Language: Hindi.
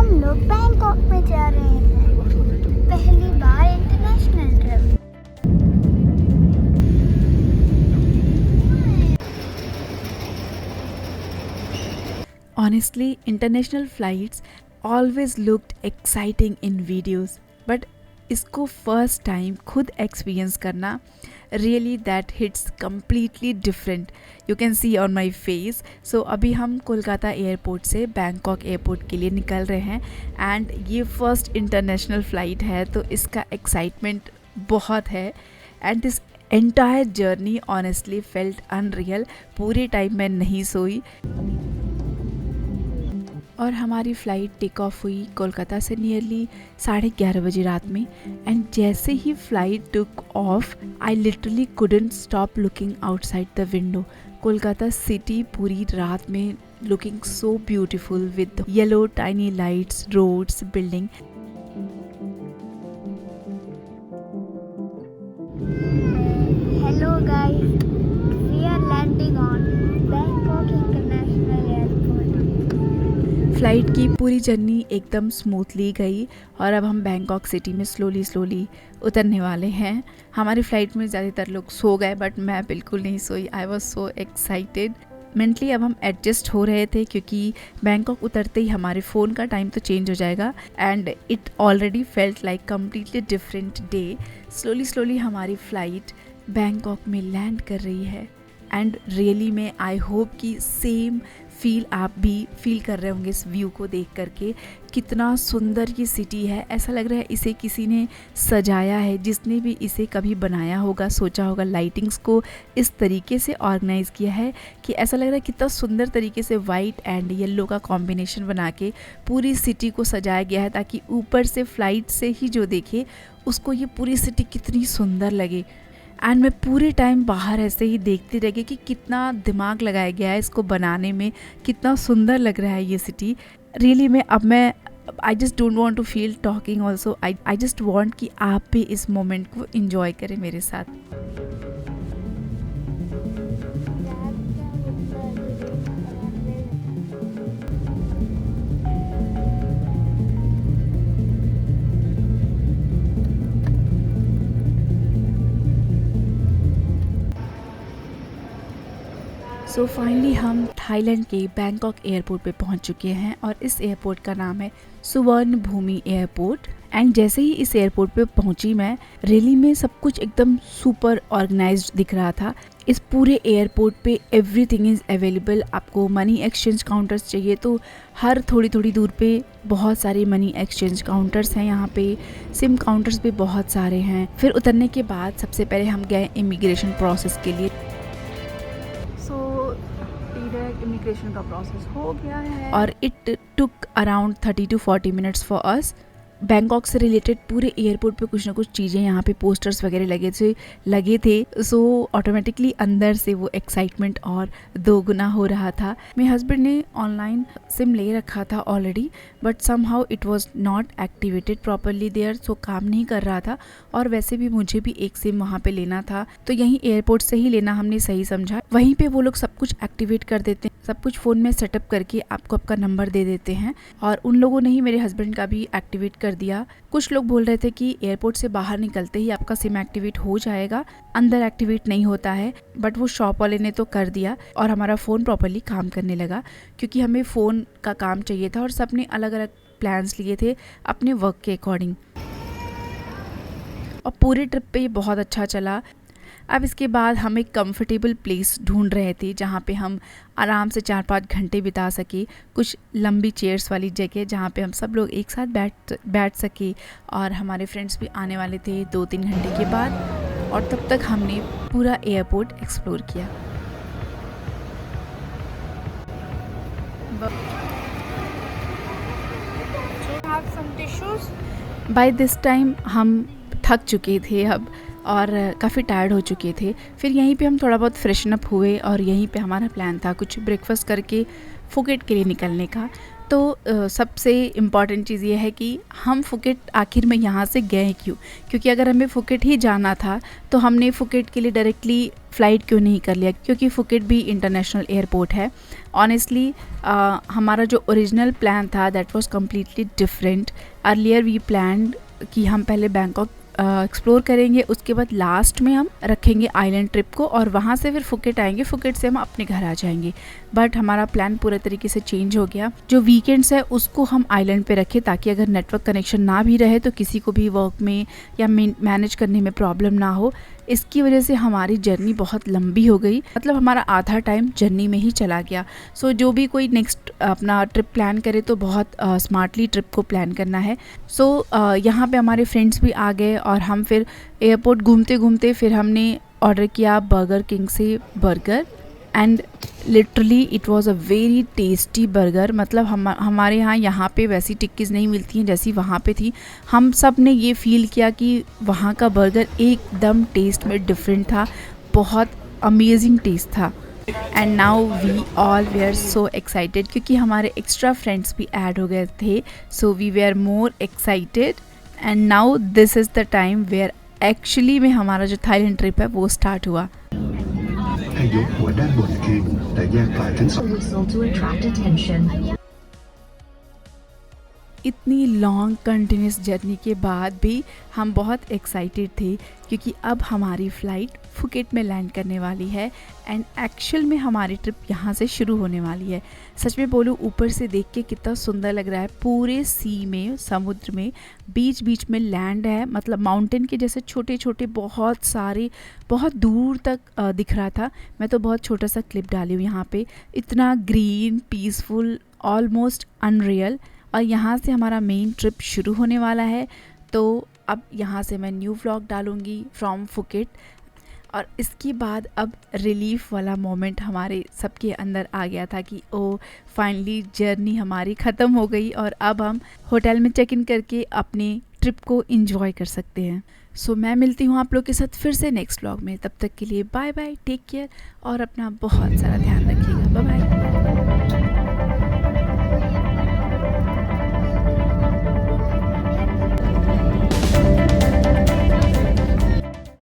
हम लोग बैंकॉक में जा रहे हैं, पहली बार international trip. Honestly, international flights always looked exciting in videos, but इसको फर्स्ट टाइम खुद एक्सपीरियंस करना really that hits completely different, you can see on my face. So अभी हम कोलकाता एयरपोर्ट से बैंकॉक एयरपोर्ट के लिए निकल रहे हैं एंड ये फर्स्ट इंटरनेशनल फ़्लाइट है, तो इसका एक्साइटमेंट बहुत है and this entire journey honestly felt unreal. पूरे टाइम मैं नहीं सोई और हमारी फ़्लाइट टेक ऑफ हुई कोलकाता से नियरली 11:30 बजे रात में एंड जैसे ही flight took off I literally couldn't stop looking outside the window. Kolkata city पूरी रात में looking so beautiful with yellow tiny lights, roads, building. Hello guys, we are landing on Bangkok international airport. Flight की पूरी जर्नी एकदम स्मूथली गई और अब हम बैंकॉक सिटी में स्लोली उतरने वाले हैं। हमारी फ़्लाइट में ज़्यादातर लोग सो गए बट मैं बिल्कुल नहीं सोई। I was so excited. Mentally अब हम एडजस्ट हो रहे थे क्योंकि बैंकॉक उतरते ही हमारे फ़ोन का टाइम तो चेंज हो जाएगा and it already felt like completely different day. Slowly हमारी फ़्लाइट बैंकॉक में लैंड कर रही है एंड रियली में आई होप कि सेम फील आप भी फील कर रहे होंगे इस व्यू को देख करके। कितना सुंदर ये सिटी है, ऐसा लग रहा है इसे किसी ने सजाया है, जिसने भी इसे कभी बनाया होगा, सोचा होगा, लाइटिंग्स को इस तरीके से ऑर्गेनाइज़ किया है कि ऐसा लग रहा है कितना सुंदर तरीके से वाइट एंड येलो का कॉम्बिनेशन बना के पूरी सिटी को सजाया गया है ताकि ऊपर से फ्लाइट से ही जो देखे उसको ये पूरी सिटी कितनी सुंदर लगे। एंड मैं पूरे टाइम बाहर ऐसे ही देखती रह गई कि कितना दिमाग लगाया गया है इसको बनाने में, कितना सुंदर लग रहा है ये सिटी। रियली में अब मैं I just don't want to feel talking also, I just want कि आप भी इस मोमेंट को एंजॉय करें मेरे साथ। सो फाइनली हम थाईलैंड के बैंकॉक एयरपोर्ट पे पहुंच चुके हैं और इस एयरपोर्ट का नाम है सुवर्णभूमि एयरपोर्ट। एंड जैसे ही इस एयरपोर्ट पे पहुंची मैं, रियली में सब कुछ एकदम सुपर ऑर्गेनाइज्ड दिख रहा था। इस पूरे एयरपोर्ट पे एवरीथिंग इज़ अवेलेबल। आपको मनी एक्सचेंज काउंटर्स चाहिए तो हर थोड़ी दूर पे बहुत सारे मनी एक्सचेंज काउंटर्स हैं। यहाँ पे सिम काउंटर्स भी बहुत सारे हैं। फिर उतरने के बाद सबसे पहले हम गए इमिग्रेशन प्रोसेस के लिए। इमिग्रेशन का प्रोसेस हो गया है और it took around 30 to 40 minutes for us. Bangkok से रिलेटेड पूरे एयरपोर्ट पे कुछ ना कुछ चीज़ें, यहाँ पे पोस्टर्स वगैरह लगे थे। सो ऑटोमेटिकली अंदर से वो एक्साइटमेंट और दोगुना हो रहा था। मेरे हस्बैंड ने ऑनलाइन सिम ले रखा था already but somehow it was not activated properly there, so काम नहीं कर रहा था। और वैसे भी मुझे भी एक सिम वहाँ पे लेना था तो यहीं एयरपोर्ट से ही लेना हमने सही समझा। वहीं पे वो लोग सब कुछ एक्टिवेट कर देते हैं, सब कुछ फ़ोन में सेटअप करके आपको आपका नंबर दे देते हैं और उन लोगों ने ही मेरे हस्बैंड का भी एक्टिवेट कर दिया। कुछ लोग बोल रहे थे कि एयरपोर्ट से बाहर निकलते ही आपका सिम एक्टिवेट हो जाएगा, अंदर एक्टिवेट नहीं होता है, बट वो शॉप वाले ने तो कर दिया और हमारा फ़ोन प्रॉपरली काम करने लगा क्योंकि हमें फ़ोन का काम चाहिए था और सबने अलग अलग प्लान्स लिए थे अपने वर्क के अकॉर्डिंग। और पूरे ट्रिप पे ये बहुत अच्छा चला। अब इसके बाद हम एक कंफर्टेबल प्लेस ढूंढ रहे थे जहाँ पे हम आराम से 4-5 घंटे बिता सके, कुछ लंबी चेयर्स वाली जगह जहाँ पे हम सब लोग एक साथ बैठ सके। और हमारे फ्रेंड्स भी आने वाले थे 2-3 घंटे के बाद और तब तक हमने पूरा एयरपोर्ट एक्सप्लोर किया। बाय दिस टाइम हम थक चुके थे अब और काफ़ी टायर्ड हो चुके थे। फिर यहीं पे हम थोड़ा बहुत फ्रेशन अप हुए और यहीं पे हमारा प्लान था कुछ ब्रेकफास्ट करके फुकेट के लिए निकलने का। तो सबसे इम्पॉर्टेंट चीज़ ये है कि हम फुकेट आखिर में यहाँ से गए क्यों, क्योंकि अगर हमें फुकेट ही जाना था तो हमने फुकेट के लिए डायरेक्टली फ़्लाइट क्यों नहीं कर लिया, क्योंकि फुकेट भी इंटरनेशनल एयरपोर्ट है। ऑनेस्टली हमारा जो ओरिजिनल प्लान था that was completely different. Earlier we planned कि हम पहले बैंकॉक एक्सप्लोर करेंगे, उसके बाद लास्ट में हम रखेंगे आइलैंड ट्रिप को और वहाँ से फिर फुकेट आएंगे, फुकेट से हम अपने घर आ जाएंगे। बट हमारा प्लान पूरे तरीके से चेंज हो गया। जो वीकेंड्स है उसको हम आइलैंड पे रखें ताकि अगर नेटवर्क कनेक्शन ना भी रहे तो किसी को भी वर्क में या मैनेज करने में प्रॉब्लम ना हो। इसकी वजह से हमारी जर्नी बहुत लंबी हो गई, मतलब हमारा आधा टाइम जर्नी में ही चला गया। सो जो भी कोई नेक्स्ट अपना ट्रिप प्लान करे तो बहुत स्मार्टली ट्रिप को प्लान करना है। सो यहाँ पे हमारे फ्रेंड्स भी आ गए और हम फिर एयरपोर्ट घूमते घूमते फिर हमने ऑर्डर किया बर्गर किंग से burger, and literally it was a very tasty burger. मतलब हमारे यहाँ पे वैसी टिक्कीज़ नहीं मिलती हैं जैसी वहाँ पे थी। हम सब ने ये फ़ील किया कि वहाँ का बर्गर एकदम टेस्ट में डिफरेंट था, बहुत अमेजिंग टेस्ट था। And now we all were so excited क्योंकि हमारे एक्स्ट्रा फ्रेंड्स भी ऐड हो गए थे, so we were more excited. And now this is the time where actually में हमारा जो थाईलैंड ट्रिप है वो स्टार्ट हुआ। ให้ยกหัวด้านบนขึ้นและแยกปลายทั้งสอง whistle to attract attention. इतनी लॉन्ग कंटिन्यूस जर्नी के बाद भी हम बहुत एक्साइटेड थे क्योंकि अब हमारी फ़्लाइट फुकेट में लैंड करने वाली है एंड एक्चुअल में हमारी ट्रिप यहाँ से शुरू होने वाली है। सच में बोलूँ ऊपर से देख के कितना सुंदर लग रहा है, पूरे सी में, समुद्र में बीच बीच में लैंड है, मतलब माउंटेन के जैसे छोटे छोटे बहुत सारे बहुत दूर तक दिख रहा था। मैं तो बहुत छोटा सा क्लिप डाली हूँ यहाँ पे, इतना ग्रीन पीसफुल ऑलमोस्ट अनरियल। और यहाँ से हमारा मेन ट्रिप शुरू होने वाला है। तो अब यहाँ से मैं न्यू व्लॉग डालूँगी फ्रॉम फुकेट और इसके बाद अब रिलीफ वाला मोमेंट हमारे सबके अंदर आ गया था कि ओ फाइनली जर्नी हमारी ख़त्म हो गई और अब हम होटल में चेक इन करके अपने ट्रिप को एंजॉय कर सकते हैं। सो मैं मिलती हूँ आप लोग के साथ फिर से नेक्स्ट व्लॉग में। तब तक के लिए बाय बाय, टेक केयर और अपना बहुत सारा ध्यान रखिएगा। Bye bye.